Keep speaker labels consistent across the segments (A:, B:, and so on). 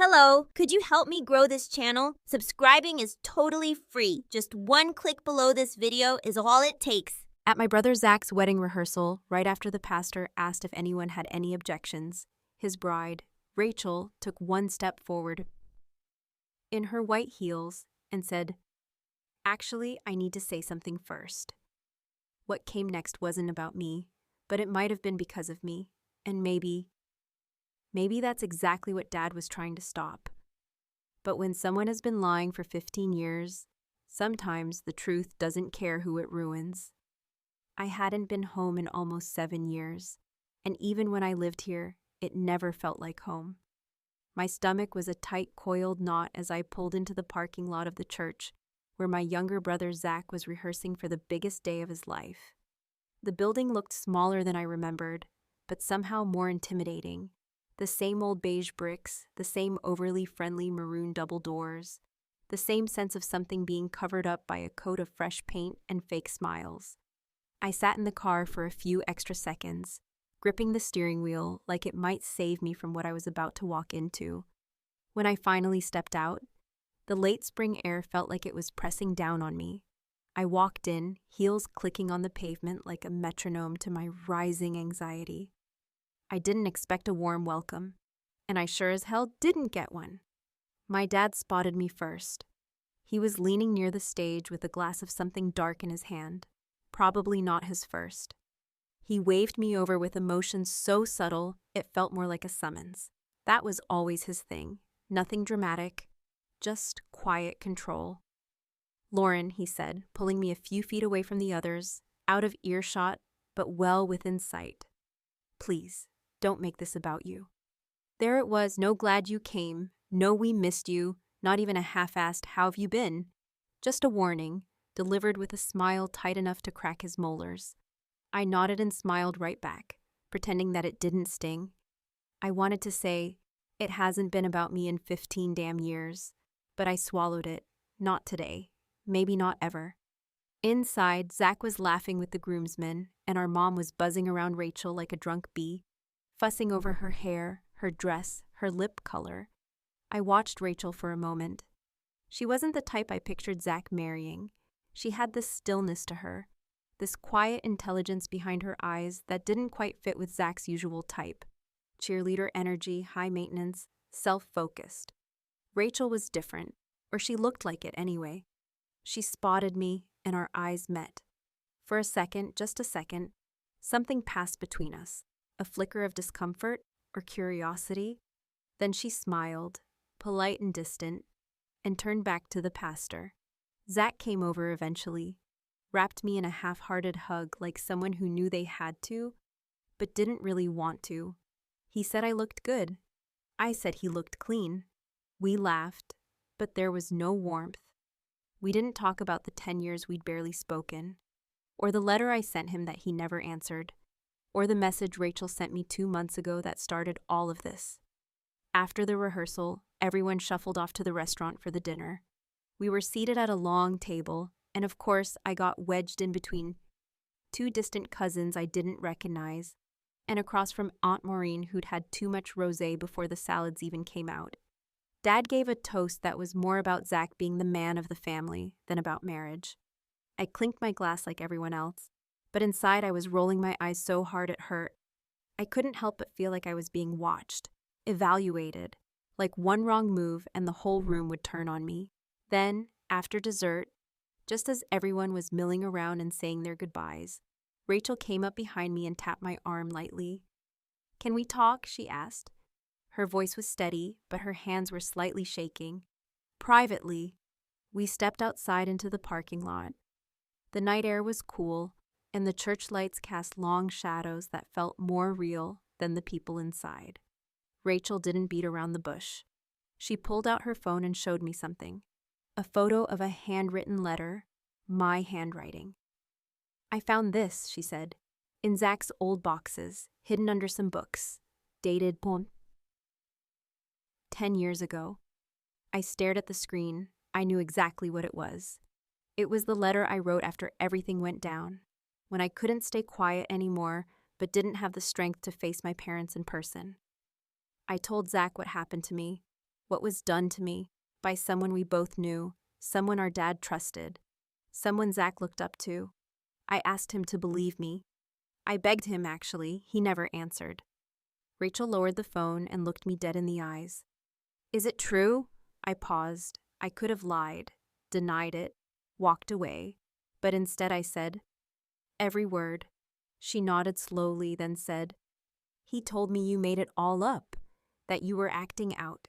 A: Hello, could you help me grow this channel? Subscribing is totally free. Just one click below this video is all it takes.
B: At my brother Zach's wedding rehearsal, right after the pastor asked if anyone had any objections, his bride, Rachel, took one step forward in her white heels and said, "Actually, I need to say something first." What came next wasn't about me, but it might have been because of me, and maybe that's exactly what Dad was trying to stop. But when someone has been lying for 15 years, sometimes the truth doesn't care who it ruins. I hadn't been home in almost 7 years, and even when I lived here, it never felt like home. My stomach was a tight, coiled knot as I pulled into the parking lot of the church, where my younger brother Zach was rehearsing for the biggest day of his life. The building looked smaller than I remembered, but somehow more intimidating. The same old beige bricks, the same overly friendly maroon double doors, the same sense of something being covered up by a coat of fresh paint and fake smiles. I sat in the car for a few extra seconds, gripping the steering wheel like it might save me from what I was about to walk into. When I finally stepped out, the late spring air felt like it was pressing down on me. I walked in, heels clicking on the pavement like a metronome to my rising anxiety. I didn't expect a warm welcome, and I sure as hell didn't get one. My dad spotted me first. He was leaning near the stage with a glass of something dark in his hand, probably not his first. He waved me over with emotion so subtle it felt more like a summons. That was always his thing. Nothing dramatic, just quiet control. "Lauren," he said, pulling me a few feet away from the others, out of earshot, but well within sight. "Please, don't make this about you." There it was, no "glad you came," no "we missed you," not even a half-assed "how have you been?" Just a warning, delivered with a smile tight enough to crack his molars. I nodded and smiled right back, pretending that it didn't sting. I wanted to say, "It hasn't been about me in 15 damn years," but I swallowed it. Not today. Maybe not ever. Inside, Zach was laughing with the groomsmen, and our mom was buzzing around Rachel like a drunk bee, fussing over her hair, her dress, her lip color. I watched Rachel for a moment. She wasn't the type I pictured Zach marrying. She had this stillness to her, this quiet intelligence behind her eyes that didn't quite fit with Zach's usual type. Cheerleader energy, high maintenance, self-focused. Rachel was different, or she looked like it anyway. She spotted me, and our eyes met. For a second, just a second, something passed between us, a flicker of discomfort or curiosity. Then she smiled, polite and distant, and turned back to the pastor. Zach came over eventually, wrapped me in a half-hearted hug like someone who knew they had to, but didn't really want to. He said I looked good. I said he looked clean. We laughed, but there was no warmth. We didn't talk about the 10 years we'd barely spoken, or the letter I sent him that he never answered, or the message Rachel sent me 2 months ago that started all of this. After the rehearsal, everyone shuffled off to the restaurant for the dinner. We were seated at a long table, and of course I got wedged in between 2 distant cousins I didn't recognize, and across from Aunt Maureen who'd had too much rosé before the salads even came out. Dad gave a toast that was more about Zach being the man of the family than about marriage. I clinked my glass like everyone else, but inside I was rolling my eyes so hard it hurt. I couldn't help but feel like I was being watched, evaluated, like one wrong move and the whole room would turn on me. Then, after dessert, just as everyone was milling around and saying their goodbyes, Rachel came up behind me and tapped my arm lightly. "Can we talk?" she asked. Her voice was steady, but her hands were slightly shaking. Privately, we stepped outside into the parking lot. The night air was cool, and the church lights cast long shadows that felt more real than the people inside. Rachel didn't beat around the bush. She pulled out her phone and showed me something. A photo of a handwritten letter, my handwriting. "I found this," she said, "in Zach's old boxes, hidden under some books, dated 10 years ago. I stared at the screen. I knew exactly what it was. It was the letter I wrote after everything went down, when I couldn't stay quiet anymore, but didn't have the strength to face my parents in person. I told Zach what happened to me, what was done to me by someone we both knew, someone our dad trusted, someone Zach looked up to. I asked him to believe me. I begged him, actually. He never answered. Rachel lowered the phone and looked me dead in the eyes. Is it true? I paused. I could have lied, denied it, walked away, but instead I said, every word. She nodded slowly, then said, he told me you made it all up, that you were acting out,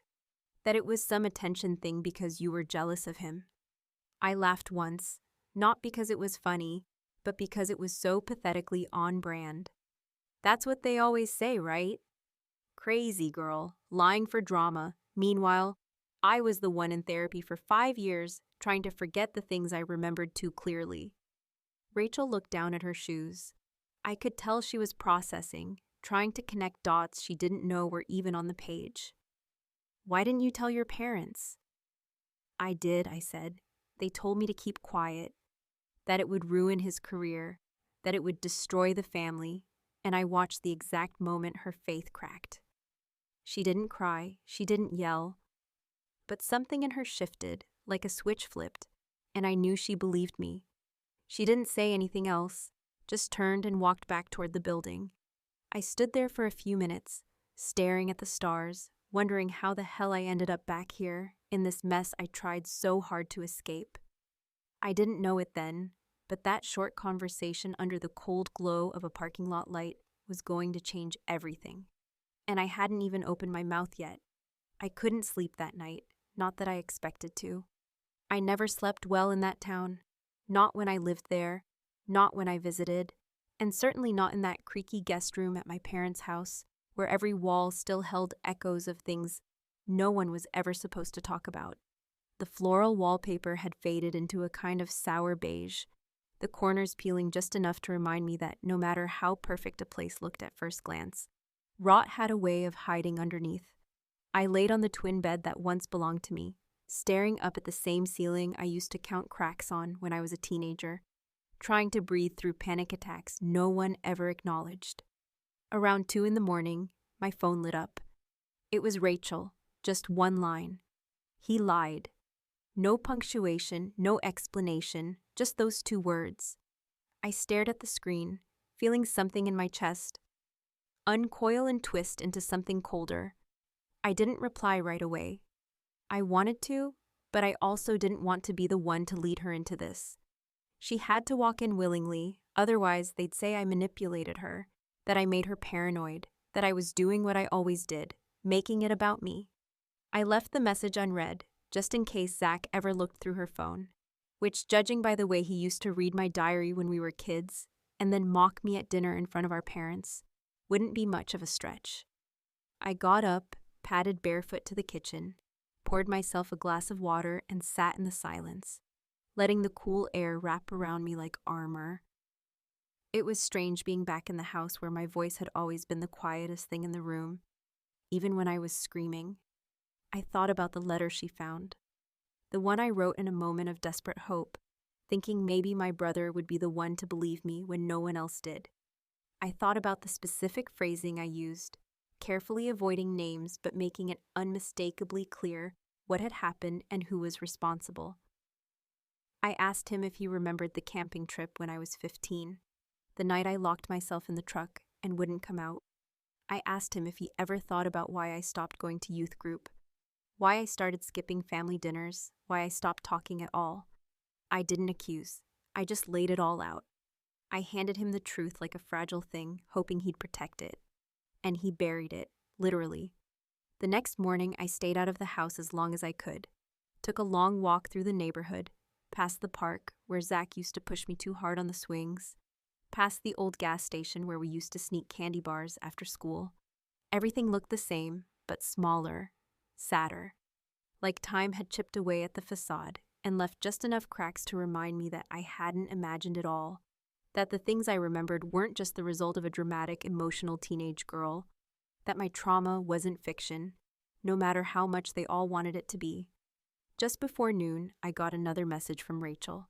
B: that it was some attention thing because you were jealous of him. I laughed once, not because it was funny, but because it was so pathetically on brand. That's what they always say, right? Crazy girl, lying for drama. Meanwhile, I was the one in therapy for 5 years, trying to forget the things I remembered too clearly. Rachel looked down at her shoes. I could tell she was processing, trying to connect dots she didn't know were even on the page. Why didn't you tell your parents? I did, I said. They told me to keep quiet, that it would ruin his career, that it would destroy the family, and I watched the exact moment her faith cracked. She didn't cry, she didn't yell, but something in her shifted, like a switch flipped, and I knew she believed me. She didn't say anything else, just turned and walked back toward the building. I stood there for a few minutes, staring at the stars, wondering how the hell I ended up back here, in this mess I tried so hard to escape. I didn't know it then, but that short conversation under the cold glow of a parking lot light was going to change everything. And I hadn't even opened my mouth yet. I couldn't sleep that night, not that I expected to. I never slept well in that town, not when I lived there, not when I visited, and certainly not in that creaky guest room at my parents' house, where every wall still held echoes of things no one was ever supposed to talk about. The floral wallpaper had faded into a kind of sour beige, the corners peeling just enough to remind me that no matter how perfect a place looked at first glance, rot had a way of hiding underneath. I laid on the twin bed that once belonged to me, staring up at the same ceiling I used to count cracks on when I was a teenager, trying to breathe through panic attacks no one ever acknowledged. Around 2 a.m, my phone lit up. It was Rachel, just one line. He lied. No punctuation, no explanation, just those 2 words. I stared at the screen, feeling something in my chest. Uncoil and twist into something colder. I didn't reply right away. I wanted to, but I also didn't want to be the one to lead her into this. She had to walk in willingly, otherwise they'd say I manipulated her, that I made her paranoid, that I was doing what I always did, making it about me. I left the message unread, just in case Zach ever looked through her phone, which, judging by the way he used to read my diary when we were kids, and then mock me at dinner in front of our parents, wouldn't be much of a stretch. I got up, padded barefoot to the kitchen, poured myself a glass of water, and sat in the silence, letting the cool air wrap around me like armor. It was strange being back in the house where my voice had always been the quietest thing in the room, even when I was screaming. I thought about the letter she found, the one I wrote in a moment of desperate hope, thinking maybe my brother would be the one to believe me when no one else did. I thought about the specific phrasing I used, carefully avoiding names but making it unmistakably clear what had happened and who was responsible. I asked him if he remembered the camping trip when I was 15, the night I locked myself in the truck and wouldn't come out. I asked him if he ever thought about why I stopped going to youth group, why I started skipping family dinners, why I stopped talking at all. I didn't accuse. I just laid it all out. I handed him the truth like a fragile thing, hoping he'd protect it. And he buried it, literally. The next morning, I stayed out of the house as long as I could, took a long walk through the neighborhood, past the park, where Zach used to push me too hard on the swings, past the old gas station where we used to sneak candy bars after school. Everything looked the same, but smaller, sadder, like time had chipped away at the facade and left just enough cracks to remind me that I hadn't imagined it all, that the things I remembered weren't just the result of a dramatic, emotional teenage girl, that my trauma wasn't fiction, no matter how much they all wanted it to be. Just before noon, I got another message from Rachel.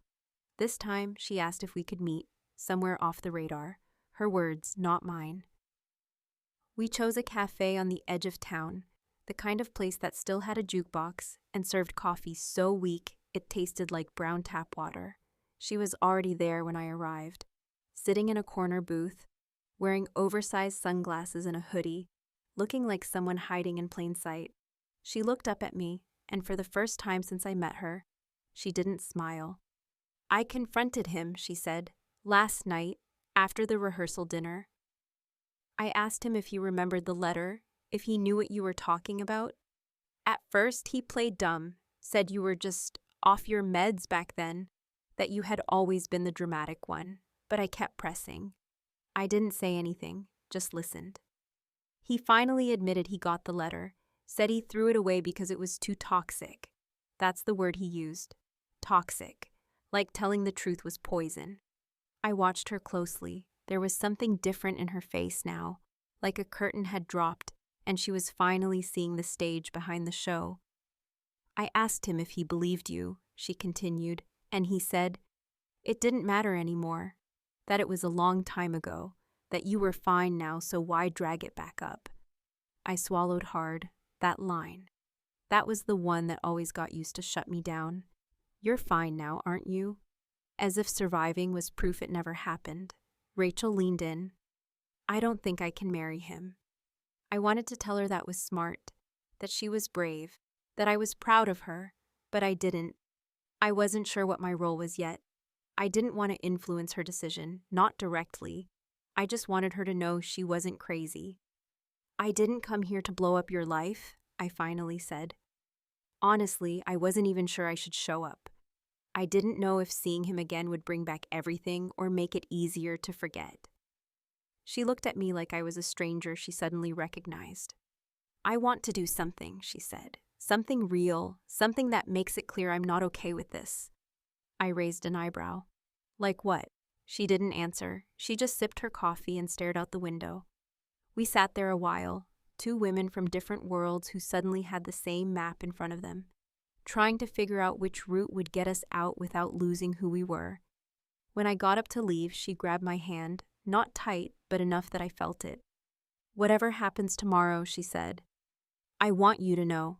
B: This time, she asked if we could meet, somewhere off the radar, her words, not mine. We chose a cafe on the edge of town. the kind of place that still had a jukebox and served coffee so weak it tasted like brown tap water. She was already there when I arrived, sitting in a corner booth, wearing oversized sunglasses and a hoodie, looking like someone hiding in plain sight. She looked up at me, and for the first time since I met her, she didn't smile. "I confronted him," she said, "last night, after the rehearsal dinner. I asked him if he remembered the letter, if he knew what you were talking about. At first, he played dumb, said you were just off your meds back then, that you had always been the dramatic one, but I kept pressing. I didn't say anything, just listened. He finally admitted he got the letter, said he threw it away because it was too toxic. That's the word he used. Toxic. Like telling the truth was poison. I watched her closely. There was something different in her face now, like a curtain had dropped, and she was finally seeing the stage behind the show. I asked him if he believed you, she continued, and he said, it didn't matter anymore, that it was a long time ago, that you were fine now, so why drag it back up? I swallowed hard. That line. That was the one that always got used to shut me down. You're fine now, aren't you? As if surviving was proof it never happened. Rachel leaned in. I don't think I can marry him. I wanted to tell her that was smart, that she was brave, that I was proud of her, but I didn't. I wasn't sure what my role was yet. I didn't want to influence her decision, not directly. I just wanted her to know she wasn't crazy. I didn't come here to blow up your life, I finally said. Honestly, I wasn't even sure I should show up. I didn't know if seeing him again would bring back everything or make it easier to forget. She looked at me like I was a stranger she suddenly recognized. I want to do something, she said. Something real, something that makes it clear I'm not okay with this. I raised an eyebrow. Like what? She didn't answer. She just sipped her coffee and stared out the window. We sat there a while, two women from different worlds who suddenly had the same map in front of them, trying to figure out which route would get us out without losing who we were. When I got up to leave, she grabbed my hand, not tight, but enough that I felt it. Whatever happens tomorrow, she said, I want you to know.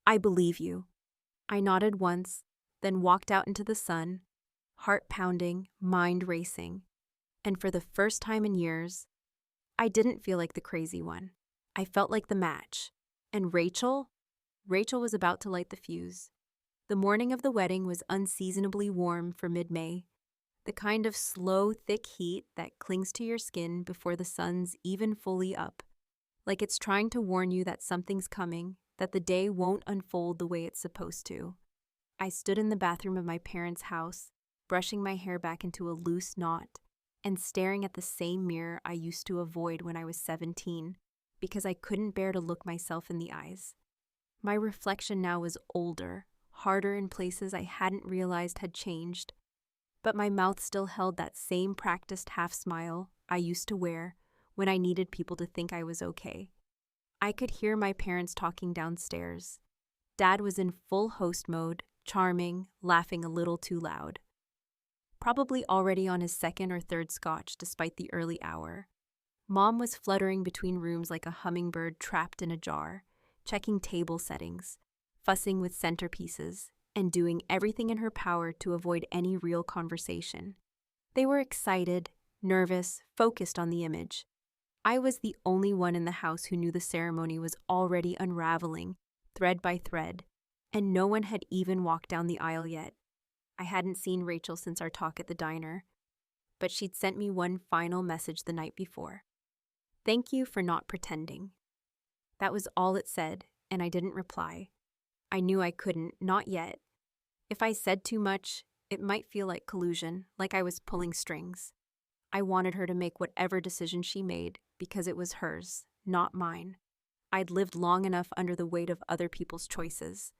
B: I believe you. I nodded once, then walked out into the sun, heart pounding, mind racing. And for the first time in years, I didn't feel like the crazy one. I felt like the match. And Rachel was about to light the fuse. The morning of the wedding was unseasonably warm for mid-May, the kind of slow, thick heat that clings to your skin before the sun's even fully up, like it's trying to warn you that something's coming, that the day won't unfold the way it's supposed to. I stood in the bathroom of my parents' house, brushing my hair back into a loose knot, and staring at the same mirror I used to avoid when I was 17, because I couldn't bear to look myself in the eyes. My reflection now was older, harder in places I hadn't realized had changed, but my mouth still held that same practiced half smile I used to wear when I needed people to think I was okay. I could hear my parents talking downstairs. Dad was in full host mode, charming, laughing a little too loud. Probably already on his second or third scotch despite the early hour. Mom was fluttering between rooms like a hummingbird trapped in a jar, checking table settings, fussing with centerpieces, and doing everything in her power to avoid any real conversation. They were excited, nervous, focused on the image. I was the only one in the house who knew the ceremony was already unraveling, thread by thread, and no one had even walked down the aisle yet. I hadn't seen Rachel since our talk at the diner, but she'd sent me one final message the night before. Thank you for not pretending. That was all it said, and I didn't reply. I knew I couldn't, not yet. If I said too much, it might feel like collusion, like I was pulling strings. I wanted her to make whatever decision she made because it was hers, not mine. I'd lived long enough under the weight of other people's choices.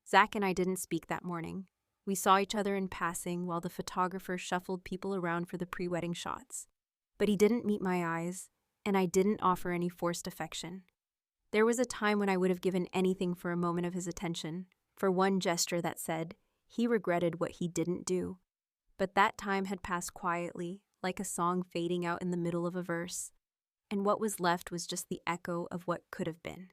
B: Zach and I didn't speak that morning. We saw each other in passing while the photographer shuffled people around for the pre-wedding shots. But he didn't meet my eyes, and I didn't offer any forced affection. There was a time when I would have given anything for a moment of his attention, for one gesture that said he regretted what he didn't do. But that time had passed quietly, like a song fading out in the middle of a verse, and what was left was just the echo of what could have been.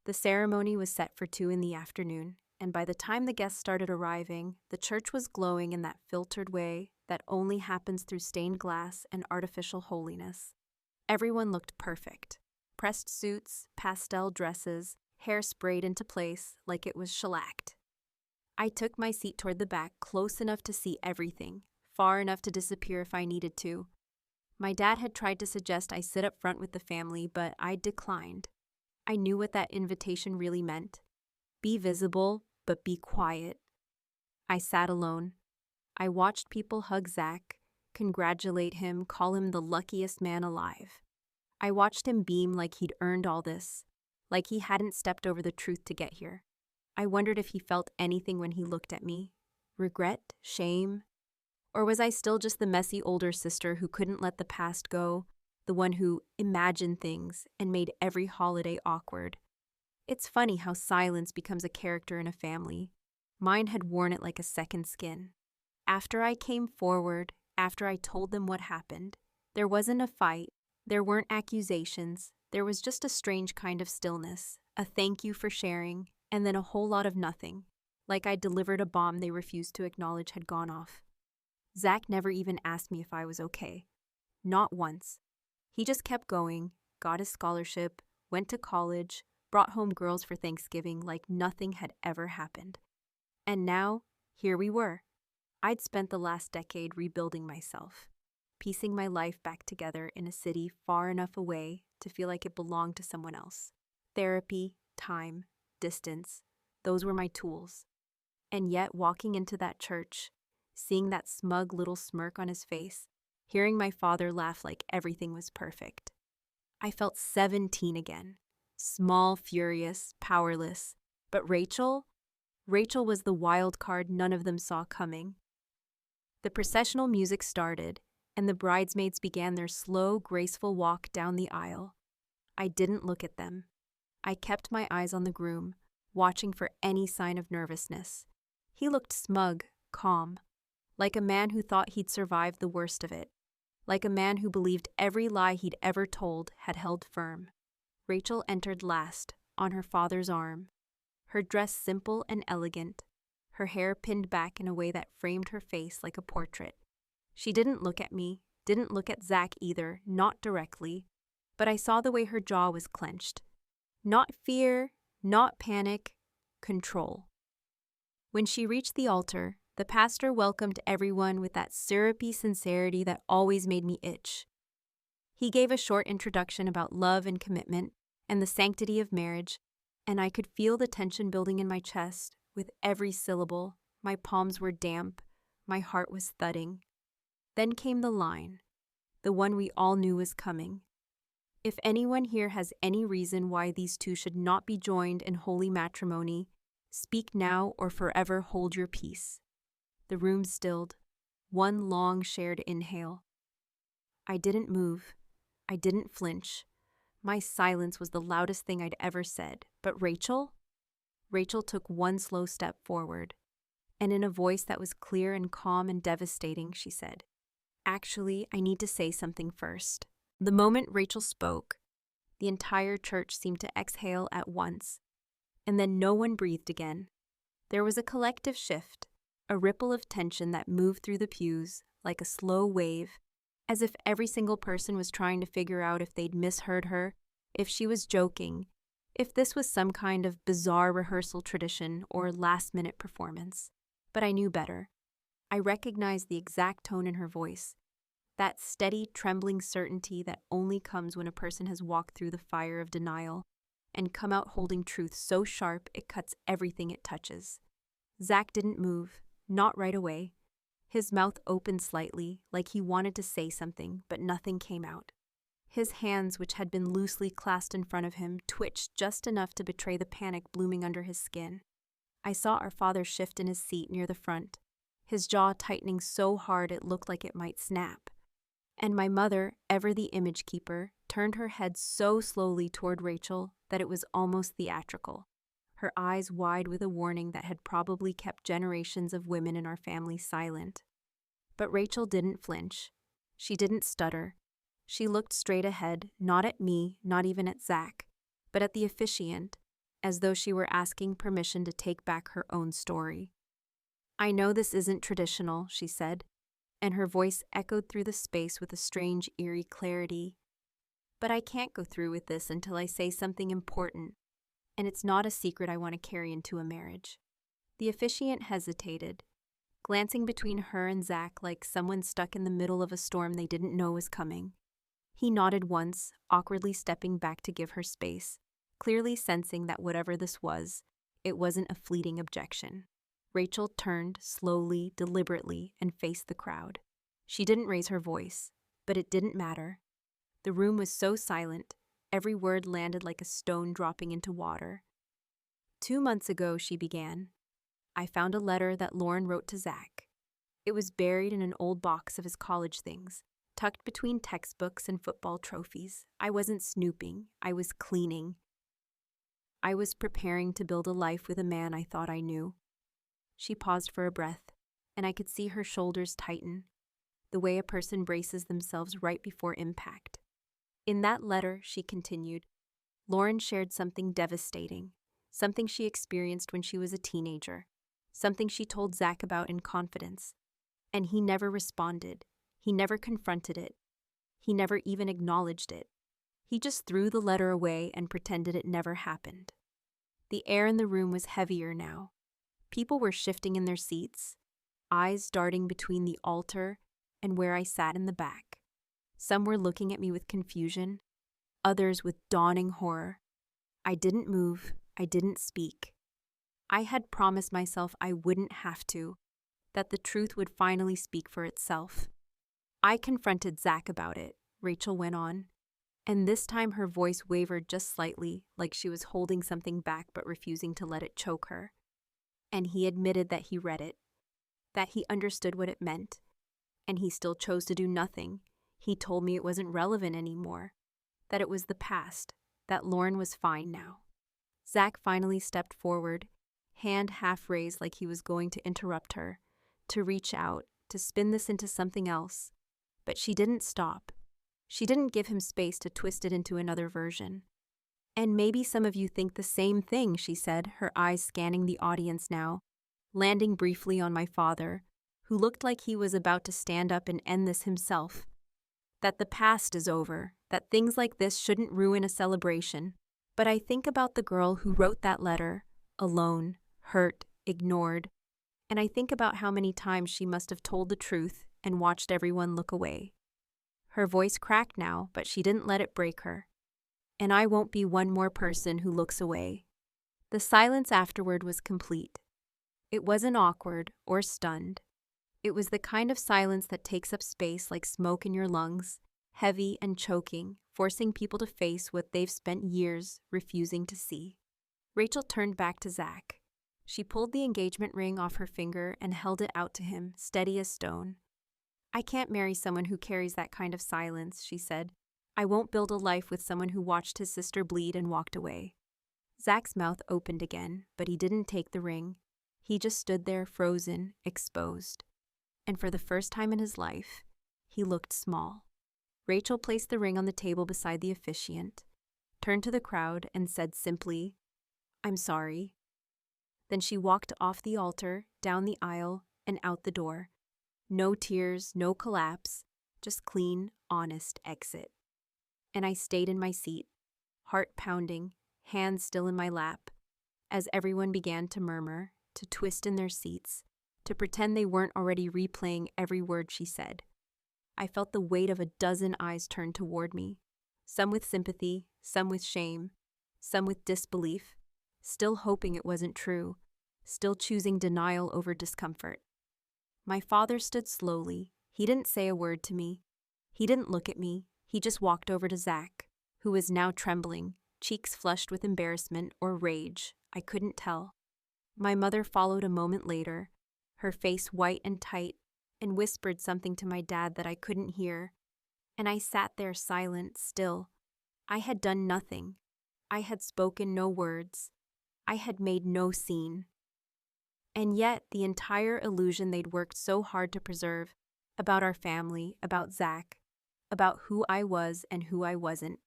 B: The ceremony was set for 2 in the afternoon, and by the time the guests started arriving, the church was glowing in that filtered way that only happens through stained glass and artificial holiness. Everyone looked perfect. Pressed suits, pastel dresses, hair sprayed into place like it was shellacked. I took my seat toward the back, close enough to see everything, far enough to disappear if I needed to. My dad had tried to suggest I sit up front with the family, but I declined. I knew what that invitation really meant. Be visible, but be quiet. I sat alone. I watched people hug Zach, congratulate him, call him the luckiest man alive. I watched him beam like he'd earned all this, like he hadn't stepped over the truth to get here. I wondered if he felt anything when he looked at me. Regret? Shame? Or was I still just the messy older sister who couldn't let the past go, the one who imagined things and made every holiday awkward? It's funny how silence becomes a character in a family. Mine had worn it like a second skin. After I came forward, after I told them what happened, there wasn't a fight, there weren't accusations, there was just a strange kind of stillness, a thank you for sharing, and then a whole lot of nothing, like I delivered a bomb they refused to acknowledge had gone off. Zach never even asked me if I was okay. Not once. He just kept going, got his scholarship, went to college, brought home girls for Thanksgiving like nothing had ever happened. And now, here we were. I'd spent the last decade rebuilding myself, piecing my life back together in a city far enough away to feel like it belonged to someone else. Therapy, time, distance, those were my tools. And yet, walking into that church, seeing that smug little smirk on his face, hearing my father laugh like everything was perfect, I felt 17 again. Small, furious, powerless. But Rachel was the wild card none of them saw coming. The processional music started, and the bridesmaids began their slow, graceful walk down the aisle. I didn't look at them. I kept my eyes on the groom, watching for any sign of nervousness. He looked smug, calm, like a man who thought he'd survived the worst of it, like a man who believed every lie he'd ever told had held firm. Rachel entered last, on her father's arm, her dress simple and elegant, her hair pinned back in a way that framed her face like a portrait. She didn't look at me, didn't look at Zach either, not directly, but I saw the way her jaw was clenched. Not fear, not panic, control. When she reached the altar, the pastor welcomed everyone with that syrupy sincerity that always made me itch. He gave a short introduction about love and commitment and the sanctity of marriage, and I could feel the tension building in my chest with every syllable. My palms were damp, my heart was thudding. Then came the line, the one we all knew was coming. If anyone here has any reason why these two should not be joined in holy matrimony, speak now or forever hold your peace. The room stilled, one long shared inhale. I didn't move. I didn't flinch. My silence was the loudest thing I'd ever said. But Rachel took one slow step forward, and in a voice that was clear and calm and devastating, she said, "Actually, I need to say something first." The moment Rachel spoke, the entire church seemed to exhale at once, and then no one breathed again. There was a collective shift, a ripple of tension that moved through the pews like a slow wave, as if every single person was trying to figure out if they'd misheard her, if she was joking, if this was some kind of bizarre rehearsal tradition or last-minute performance. But I knew better. I recognized the exact tone in her voice, that steady, trembling certainty that only comes when a person has walked through the fire of denial and come out holding truth so sharp it cuts everything it touches. Zach didn't move, not right away. His mouth opened slightly, like he wanted to say something, but nothing came out. His hands, which had been loosely clasped in front of him, twitched just enough to betray the panic blooming under his skin. I saw our father shift in his seat near the front, his jaw tightening so hard it looked like it might snap. And my mother, ever the image keeper, turned her head so slowly toward Rachel that it was almost theatrical, her eyes wide with a warning that had probably kept generations of women in our family silent. But Rachel didn't flinch. She didn't stutter. She looked straight ahead, not at me, not even at Zach, but at the officiant, as though she were asking permission to take back her own story. "I know this isn't traditional," she said, and her voice echoed through the space with a strange, eerie clarity. "But I can't go through with this until I say something important, and it's not a secret I want to carry into a marriage." The officiant hesitated, glancing between her and Zach like someone stuck in the middle of a storm they didn't know was coming. He nodded once, awkwardly stepping back to give her space, clearly sensing that whatever this was, it wasn't a fleeting objection. Rachel turned slowly, deliberately, and faced the crowd. She didn't raise her voice, but it didn't matter. The room was so silent, every word landed like a stone dropping into water. 2 months ago, she began, I found a letter that Lauren wrote to Zach. It was buried in an old box of his college things, tucked between textbooks and football trophies. I wasn't snooping, I was cleaning. I was preparing to build a life with a man I thought I knew. She paused for a breath, and I could see her shoulders tighten, the way a person braces themselves right before impact. In that letter, she continued, Lauren shared something devastating, something she experienced when she was a teenager, something she told Zach about in confidence. And he never responded. He never confronted it. He never even acknowledged it. He just threw the letter away and pretended it never happened. The air in the room was heavier now. People were shifting in their seats, eyes darting between the altar and where I sat in the back. Some were looking at me with confusion, others with dawning horror. I didn't move, I didn't speak. I had promised myself I wouldn't have to, that the truth would finally speak for itself. I confronted Zach about it, Rachel went on, and this time her voice wavered just slightly, like she was holding something back but refusing to let it choke her. And he admitted that he read it, that he understood what it meant, and he still chose to do nothing. He told me it wasn't relevant anymore, that it was the past, that Lauren was fine now. Zach finally stepped forward, hand half raised like he was going to interrupt her, to reach out, to spin this into something else. But she didn't stop. She didn't give him space to twist it into another version. And maybe some of you think the same thing, she said, her eyes scanning the audience now, landing briefly on my father, who looked like he was about to stand up and end this himself. That the past is over, that things like this shouldn't ruin a celebration. But I think about the girl who wrote that letter, alone, hurt, ignored, and I think about how many times she must have told the truth and watched everyone look away. Her voice cracked now, but she didn't let it break her. And I won't be one more person who looks away. The silence afterward was complete. It wasn't awkward or stunned. It was the kind of silence that takes up space like smoke in your lungs, heavy and choking, forcing people to face what they've spent years refusing to see. Rachel turned back to Zach. She pulled the engagement ring off her finger and held it out to him, steady as stone. I can't marry someone who carries that kind of silence, she said. I won't build a life with someone who watched his sister bleed and walked away. Zach's mouth opened again, but he didn't take the ring. He just stood there frozen, exposed. And for the first time in his life, he looked small. Rachel placed the ring on the table beside the officiant, turned to the crowd and said simply, I'm sorry. Then she walked off the altar, down the aisle, and out the door. No tears, no collapse, just clean, honest exit. And I stayed in my seat, heart pounding, hands still in my lap, as everyone began to murmur, to twist in their seats, to pretend they weren't already replaying every word she said. I felt the weight of a dozen eyes turned toward me, some with sympathy, some with shame, some with disbelief, still hoping it wasn't true, still choosing denial over discomfort. My father stood slowly. He didn't say a word to me. He didn't look at me. He just walked over to Zach, who was now trembling, cheeks flushed with embarrassment or rage. I couldn't tell. My mother followed a moment later, her face white and tight, and whispered something to my dad that I couldn't hear. And I sat there silent, still. I had done nothing. I had spoken no words. I had made no scene. And yet, the entire illusion they'd worked so hard to preserve, about our family, about Zach, about who I was and who I wasn't,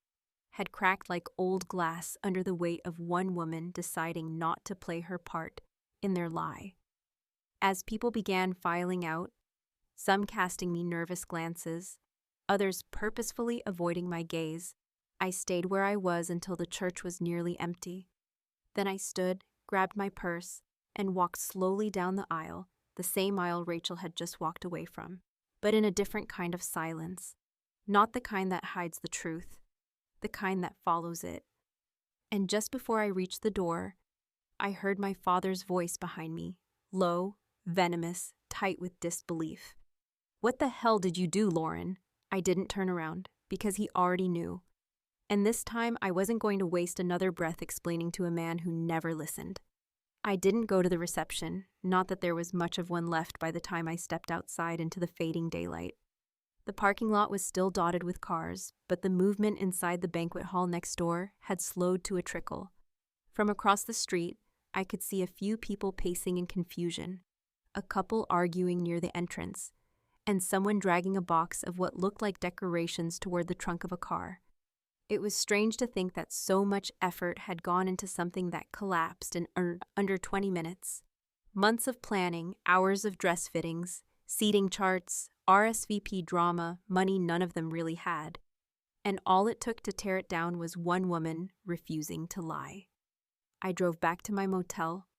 B: had cracked like old glass under the weight of one woman deciding not to play her part in their lie. As people began filing out, some casting me nervous glances, others purposefully avoiding my gaze, I stayed where I was until the church was nearly empty. Then I stood, grabbed my purse, and walked slowly down the aisle, the same aisle Rachel had just walked away from, but in a different kind of silence. Not the kind that hides the truth, the kind that follows it. And just before I reached the door, I heard my father's voice behind me, low, venomous, tight with disbelief. "What the hell did you do, Lauren?" I didn't turn around, because he already knew. And this time, I wasn't going to waste another breath explaining to a man who never listened. I didn't go to the reception, not that there was much of one left by the time I stepped outside into the fading daylight. The parking lot was still dotted with cars, but the movement inside the banquet hall next door had slowed to a trickle. From across the street, I could see a few people pacing in confusion, a couple arguing near the entrance, and someone dragging a box of what looked like decorations toward the trunk of a car. It was strange to think that so much effort had gone into something that collapsed in under 20 minutes. Months of planning, hours of dress fittings, seating charts, RSVP drama, money none of them really had. And all it took to tear it down was one woman refusing to lie. I drove back to my motel,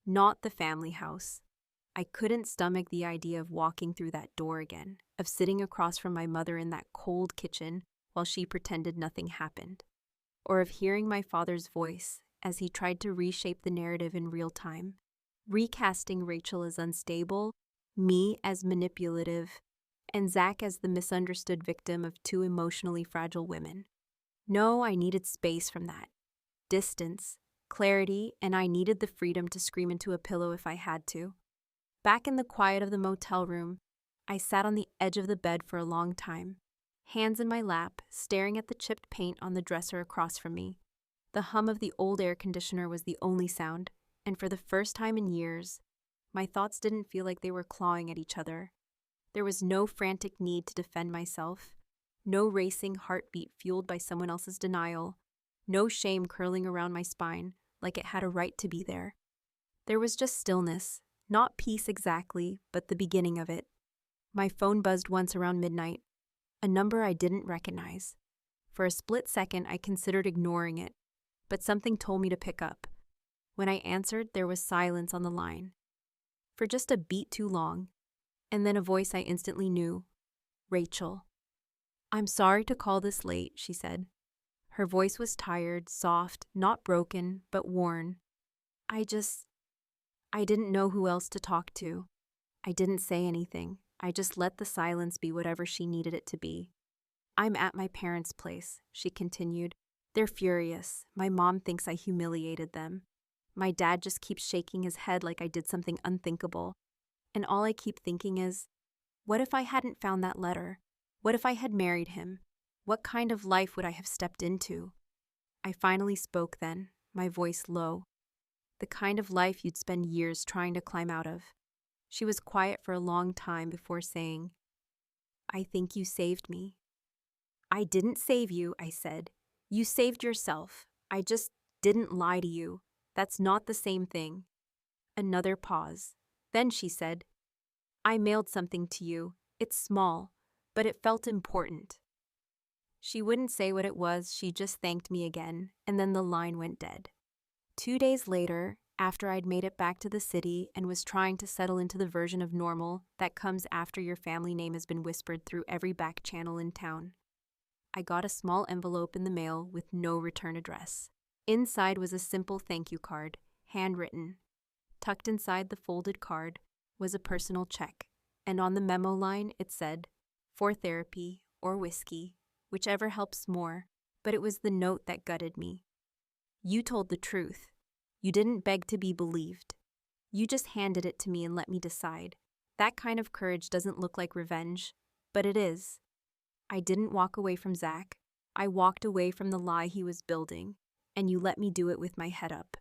B: not the family house. I couldn't stomach the idea of walking through that door again, of sitting across from my mother in that cold kitchen while she pretended nothing happened, or of hearing my father's voice as he tried to reshape the narrative in real time, recasting Rachel as unstable, me as manipulative, and Zach as the misunderstood victim of two emotionally fragile women. No, I needed space from that. Distance, clarity, and I needed the freedom to scream into a pillow if I had to. Back in the quiet of the motel room, I sat on the edge of the bed for a long time, hands in my lap, staring at the chipped paint on the dresser across from me. The hum of the old air conditioner was the only sound, and for the first time in years, my thoughts didn't feel like they were clawing at each other. There was no frantic need to defend myself, no racing heartbeat fueled by someone else's denial, no shame curling around my spine like it had a right to be there. There was just stillness, not peace exactly, but the beginning of it. My phone buzzed once around midnight, a number I didn't recognize. For a split second, I considered ignoring it, but something told me to pick up. When I answered, there was silence on the line. For just a beat too long, and then a voice I instantly knew. Rachel. "I'm sorry to call this late," she said. Her voice was tired, soft, not broken, but worn. I didn't know who else to talk to. I didn't say anything. I just let the silence be whatever she needed it to be. "I'm at my parents' place," she continued. "They're furious. My mom thinks I humiliated them. My dad just keeps shaking his head like I did something unthinkable. And all I keep thinking is, what if I hadn't found that letter? What if I had married him? What kind of life would I have stepped into?" I finally spoke then, my voice low. The kind of life you'd spend years trying to climb out of. She was quiet for a long time before saying, "I think you saved me." "I didn't save you," I said. "You saved yourself. I just didn't lie to you. That's not the same thing." Another pause. Then she said, "I mailed something to you. It's small, but it felt important." She wouldn't say what it was, she just thanked me again, and then the line went dead. 2 days later, after I'd made it back to the city and was trying to settle into the version of normal that comes after your family name has been whispered through every back channel in town, I got a small envelope in the mail with no return address. Inside was a simple thank you card, handwritten. Tucked inside the folded card was a personal check, and on the memo line it said, "For therapy or whiskey, whichever helps more," but it was the note that gutted me. "You told the truth. You didn't beg to be believed. You just handed it to me and let me decide. That kind of courage doesn't look like revenge, but it is. I didn't walk away from Zach. I walked away from the lie he was building, and you let me do it with my head up."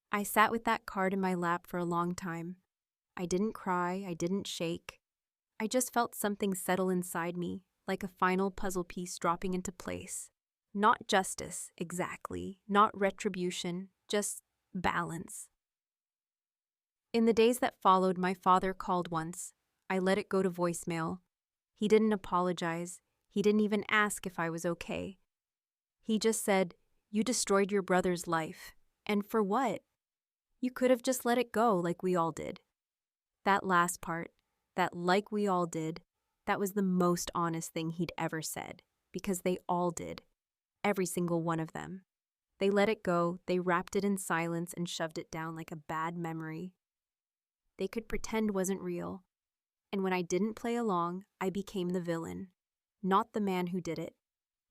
B: I sat with that card in my lap for a long time. I didn't cry, I didn't shake. I just felt something settle inside me, like a final puzzle piece dropping into place. Not justice, exactly, not retribution, just balance. In the days that followed, my father called once. I let it go to voicemail. He didn't apologize. He didn't even ask if I was okay. He just said, "You destroyed your brother's life. And for what? You could have just let it go like we all did." That last part, that "like we all did," that was the most honest thing he'd ever said, because they all did. Every single one of them. They let it go, they wrapped it in silence and shoved it down like a bad memory. They could pretend wasn't real. And when I didn't play along, I became the villain. Not the man who did it.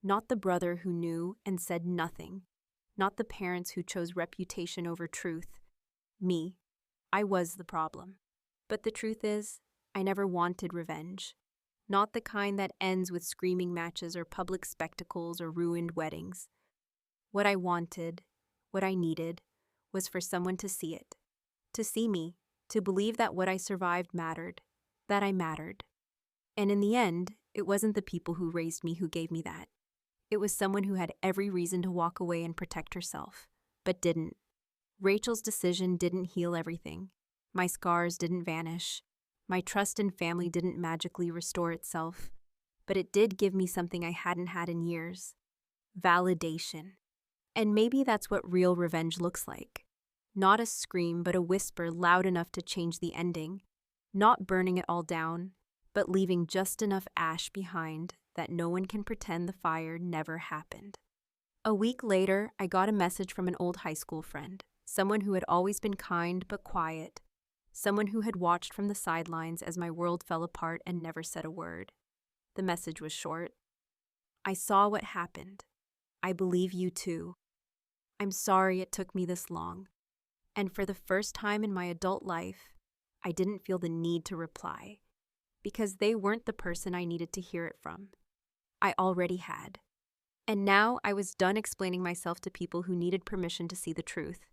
B: Not the brother who knew and said nothing. Not the parents who chose reputation over truth. Me. I was the problem. But the truth is, I never wanted revenge. Not the kind that ends with screaming matches or public spectacles or ruined weddings. What I wanted, what I needed, was for someone to see it. To see me, to believe that what I survived mattered, that I mattered. And in the end, it wasn't the people who raised me who gave me that. It was someone who had every reason to walk away and protect herself, but didn't. Rachel's decision didn't heal everything. My scars didn't vanish. My trust in family didn't magically restore itself. But it did give me something I hadn't had in years. Validation. And maybe that's what real revenge looks like. Not a scream, but a whisper loud enough to change the ending. Not burning it all down, but leaving just enough ash behind that no one can pretend the fire never happened. A week later, I got a message from an old high school friend, someone who had always been kind but quiet, someone who had watched from the sidelines as my world fell apart and never said a word. The message was short. "I saw what happened. I believe you too. I'm sorry it took me this long." And for the first time in my adult life, I didn't feel the need to reply, because they weren't the person I needed to hear it from. I already had. And now I was done explaining myself to people who needed permission to see the truth.